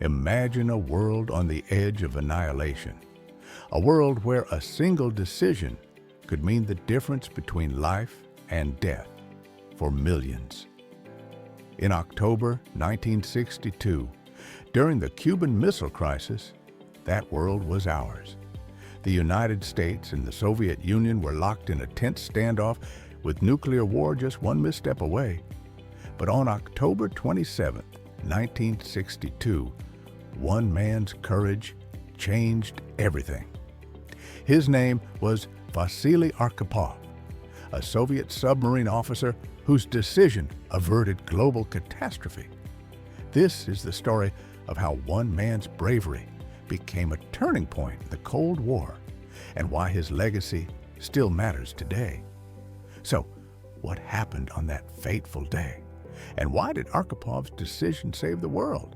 Imagine a world on the edge of annihilation, a world where a single decision could mean the difference between life and death for millions. In October 1962, during the Cuban Missile Crisis, that world was ours. The United States and the Soviet Union were locked in a tense standoff with nuclear war just one misstep away. But on October 27, 1962, one man's courage changed everything. His name was Vasili Arkhipov, a Soviet submarine officer whose decision averted global catastrophe. This is the story of how one man's bravery became a turning point in the Cold War and why his legacy still matters today. So, what happened on that fateful day? And why did Arkhipov's decision save the world?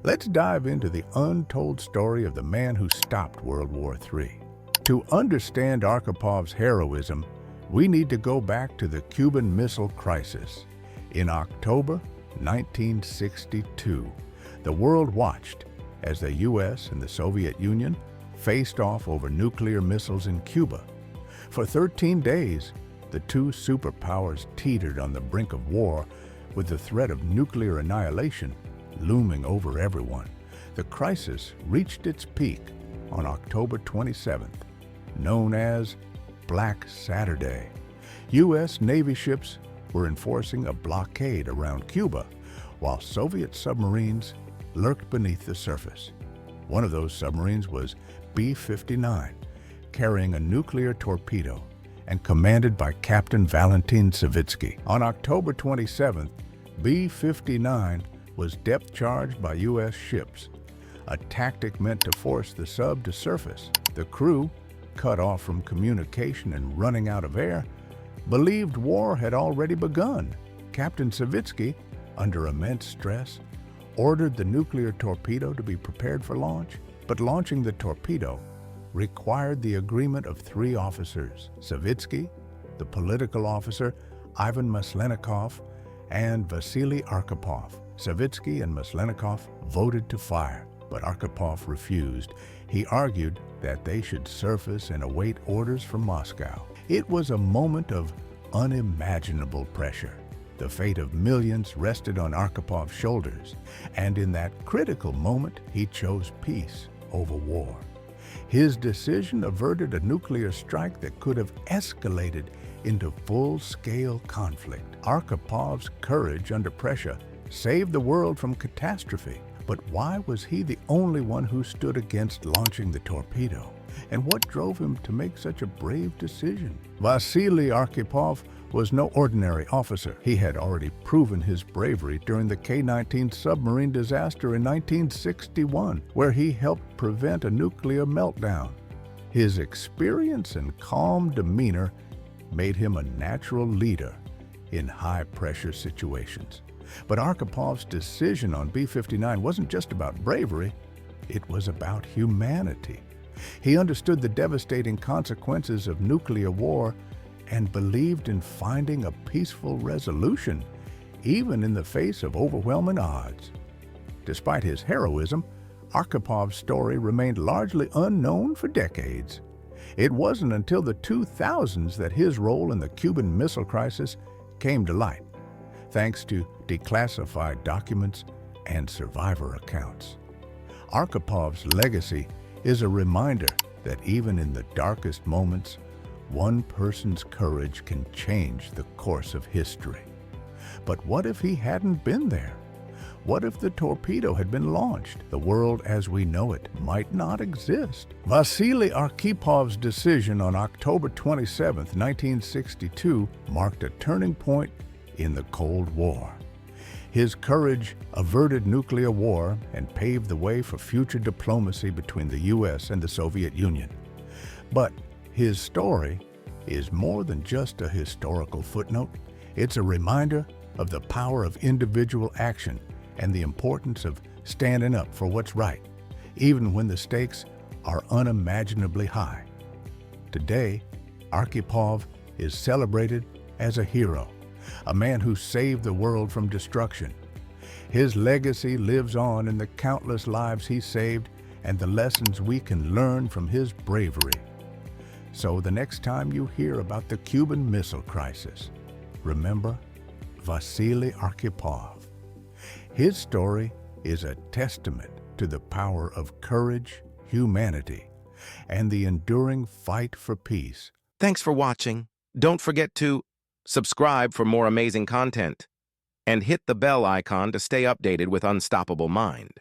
Let's dive into the untold story of the man who stopped World War III. To understand Arkhipov's heroism, we need to go back to the Cuban Missile Crisis. In October 1962, the world watched as the U.S. and the Soviet Union faced off over nuclear missiles in Cuba. For 13 days, the two superpowers teetered on the brink of war, with the threat of nuclear annihilation looming over everyone. The crisis reached its peak on October 27th, known as Black Saturday. U.S. Navy ships were enforcing a blockade around Cuba, while Soviet submarines lurked beneath the surface. One of those submarines was B-59, carrying a nuclear torpedo and commanded by Captain Valentin Savitsky. On October 27th, B-59 was depth-charged by U.S. ships, a tactic meant to force the sub to surface. The crew, cut off from communication and running out of air, believed war had already begun. Captain Savitsky, under immense stress, ordered the nuclear torpedo to be prepared for launch, but launching the torpedo required the agreement of three officers: Savitsky, the political officer Ivan Maslenikov, and Vasili Arkhipov. Savitsky and Maslenikov voted to fire, but Arkhipov refused. He argued that they should surface and await orders from Moscow. It was a moment of unimaginable pressure. The fate of millions rested on Arkhipov's shoulders, and in that critical moment, he chose peace over war. His decision averted a nuclear strike that could have escalated into full-scale conflict. Arkhipov's courage under pressure saved the world from catastrophe. But why was he the only one who stood against launching the torpedo? And what drove him to make such a brave decision? Vasili Arkhipov was no ordinary officer. He had already proven his bravery during the K-19 submarine disaster in 1961, where he helped prevent a nuclear meltdown. His experience and calm demeanor made him a natural leader in high-pressure situations. But Arkhipov's decision on B-59 wasn't just about bravery, it was about humanity. He understood the devastating consequences of nuclear war and believed in finding a peaceful resolution, even in the face of overwhelming odds. Despite his heroism, Arkhipov's story remained largely unknown for decades. It wasn't until the 2000s that his role in the Cuban Missile Crisis came to light, thanks to declassified documents and survivor accounts. Arkhipov's legacy is a reminder that even in the darkest moments, one person's courage can change the course of history. But what if he hadn't been there? What if the torpedo had been launched? The world as we know it might not exist. Vasili Arkhipov's decision on October 27, 1962, marked a turning point in the Cold War. His courage averted nuclear war and paved the way for future diplomacy between the U.S. and the Soviet Union. But his story is more than just a historical footnote. It's a reminder of the power of individual action and the importance of standing up for what's right, even when the stakes are unimaginably high. Today, Arkhipov is celebrated as a hero, a man who saved the world from destruction. His legacy lives on in the countless lives he saved and the lessons we can learn from his bravery. So the next time you hear about the Cuban Missile Crisis, remember Vasili Arkhipov. His story is a testament to the power of courage, humanity, and the enduring fight for peace. Thanks for watching. Don't forget to subscribe for more amazing content and hit the bell icon to stay updated with Unstoppable Mind.